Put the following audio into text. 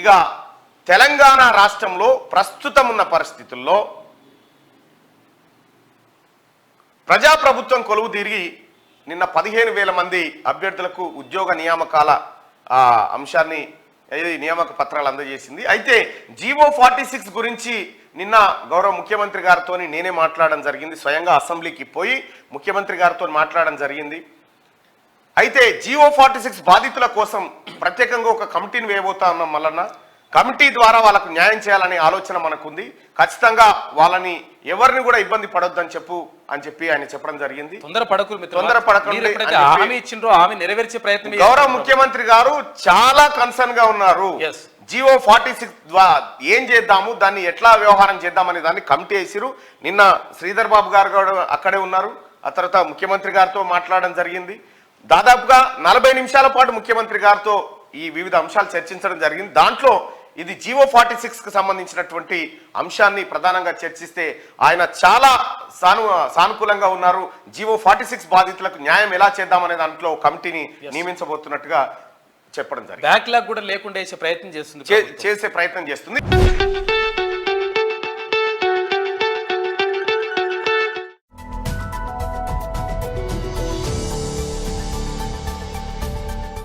ఇక తెలంగాణ రాష్ట్రంలో ప్రస్తుతం ఉన్న పరిస్థితుల్లో ప్రజాప్రభుత్వం కొలువు తీరి నిన్న 15,000 మంది అభ్యర్థులకు ఉద్యోగ నియామకాల అంశాన్ని నియామక పత్రాలు అందజేసింది. అయితే జీవో 46 గురించి నిన్న గౌరవ ముఖ్యమంత్రి గారితో నేనే మాట్లాడడం జరిగింది. స్వయంగా అసెంబ్లీకి పోయి ముఖ్యమంత్రి గారితో మాట్లాడడం జరిగింది. అయితే జీవో 46 బాధితుల కోసం ప్రత్యేకంగా ఒక కమిటీని వేయబోతా ఉన్నాం. మల్లన్న కమిటీ ద్వారా వాళ్ళకు న్యాయం చేయాలనే ఆలోచన మనకుంది. ఖచ్చితంగా వాళ్ళని ఎవరిని కూడా ఇబ్బంది పడొద్దని చెప్పి ఆయన చెప్పడం జరిగింది. గౌరవ ముఖ్యమంత్రి గారు చాలా కన్సర్న్ గా ఉన్నారు. జీవో 46 ద్వారా ఏం చేద్దాము, దాన్ని ఎట్లా వ్యవహారం చేద్దామనే దాన్ని కమిటీ వేసిరు. నిన్న శ్రీధర్ బాబు గారు అక్కడే ఉన్నారు. ఆ తర్వాత ముఖ్యమంత్రి గారితో మాట్లాడడం జరిగింది. దాదాపుగా 40 నిమిషాల పాటు ముఖ్యమంత్రి గారితో ఈ వివిధ అంశాలు చర్చించడం జరిగింది. దాంట్లో ఇది జీవో 46కు సంబంధించినటువంటి అంశాన్ని ప్రధానంగా చర్చిస్తే ఆయన చాలా సానుకూలంగా ఉన్నారు. జీవో 46 బాధితులకు న్యాయం ఎలా చేద్దామనే దాంట్లో కమిటీని నియమించబోతున్నట్టుగా చెప్పడం జరిగింది. బ్యాక్లాగ్ కూడా లేకుండా చేసే ప్రయత్నం చేస్తుంది.